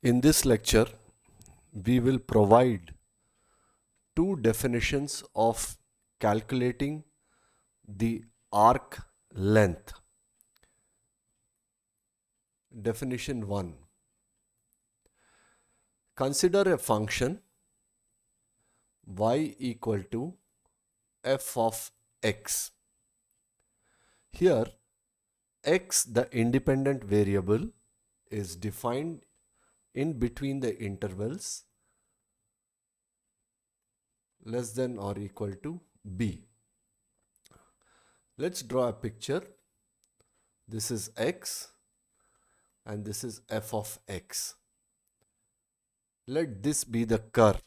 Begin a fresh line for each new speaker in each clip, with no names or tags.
In this lecture, we will provide two definitions of calculating the arc length. Definition 1. Consider a function y equal to f of x. Here, x, the independent variable, is defined in between the intervals less than or equal to b. Let's draw a picture. This is x and this is f of x. Let this be the curve.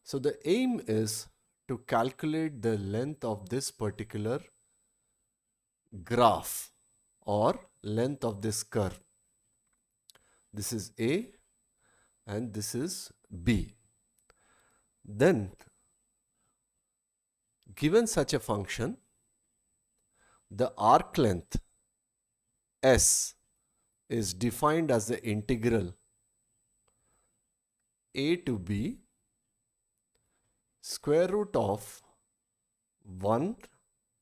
So the aim is to calculate the length of this particular graph or length of this curve. This is A and this is B. Then, given such a function, the arc length S is defined as the integral A to B square root of 1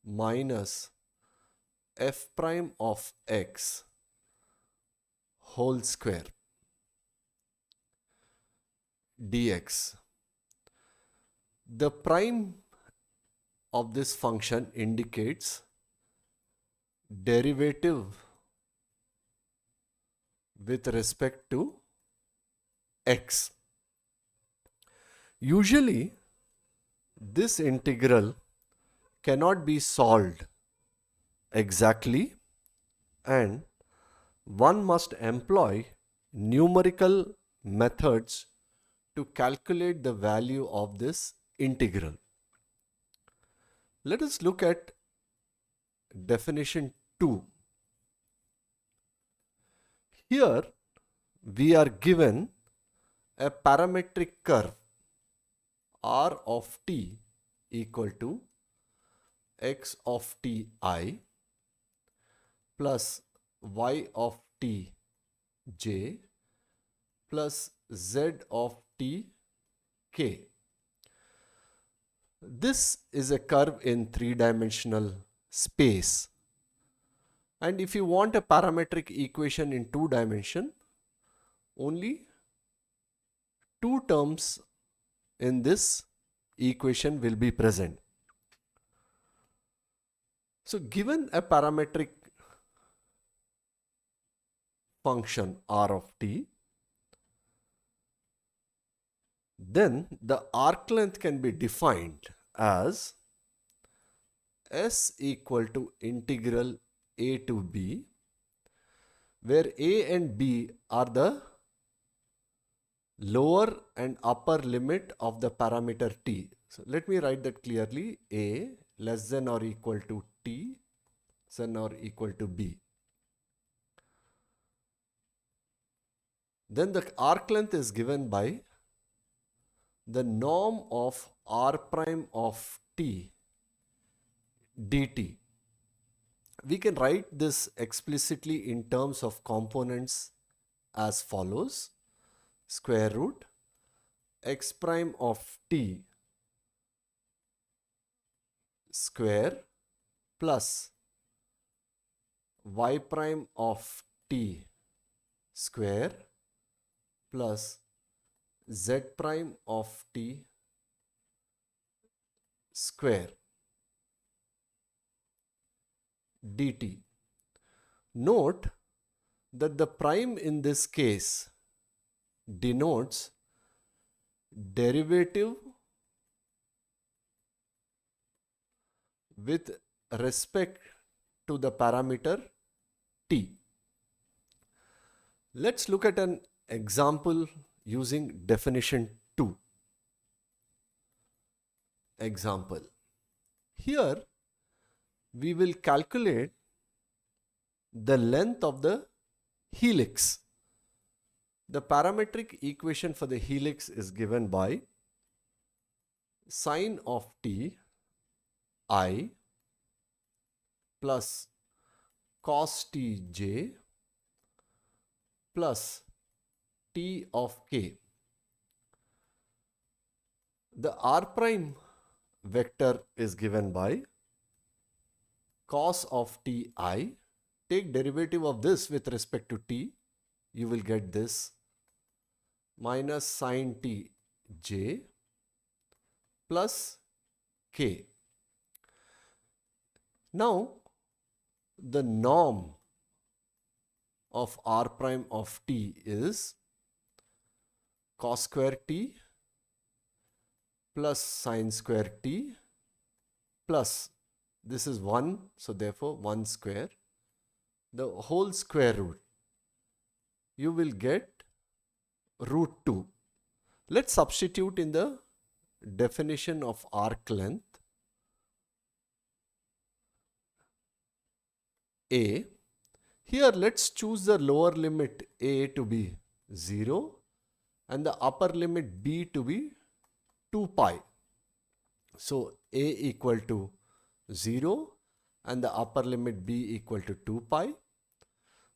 minus f prime of x whole square dx. The prime of this function indicates derivative with respect to x. Usually, this integral cannot be solved exactly and one must employ numerical methods to calculate the value of this integral. Let us look at definition 2. Here we are given a parametric curve r of t equal to x of t I plus y of t j plus z of t k. This is a curve in three-dimensional space. And if you want a parametric equation in two dimension, only two terms in this equation will be present. So given a parametric function r of t, then the arc length can be defined as s equal to integral a to b, where a and b are the lower and upper limit of the parameter t. So let me write that clearly. A less than or equal to t less than or equal to b. Then the arc length is given by the norm of r prime of t dt. We can write this explicitly in terms of components as follows: square root x prime of t square plus y prime of t square plus z prime of t square dt. Note that the prime in this case denotes derivative with respect to the parameter t. Let's look at an example using definition 2. Example. Here we will calculate the length of the helix. The parametric equation for the helix is given by sine of t I plus cos t j plus t of k. The r prime vector is given by cos of ti. Take derivative of this with respect to t. You will get this minus sin t j plus k. Now, the norm of r prime of t is cos square t plus sin square t plus, this is 1, so therefore 1 square, the whole square root. You will get root 2. Let's substitute in the definition of arc length. A. Here let's choose the lower limit a to be 0 and the upper limit b to be 2 pi. So a equal to 0 and the upper limit b equal to 2 pi.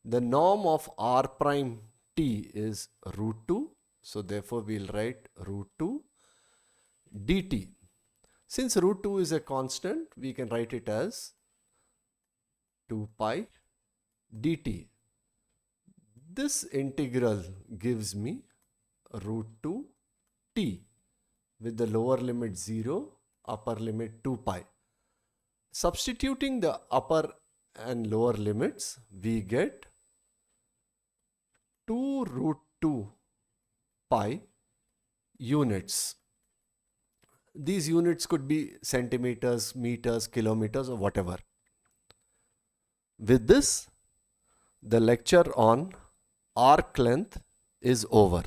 The norm of r prime t is root 2. So therefore we'll write root 2 dt. Since root 2 is a constant, we can write it as 2 pi dt. This integral gives me root 2 t with the lower limit 0, upper limit 2 pi. Substituting the upper and lower limits, we get 2 root 2 pi units. These units could be centimeters, meters, kilometers, or whatever. With this, the lecture on arc length is over.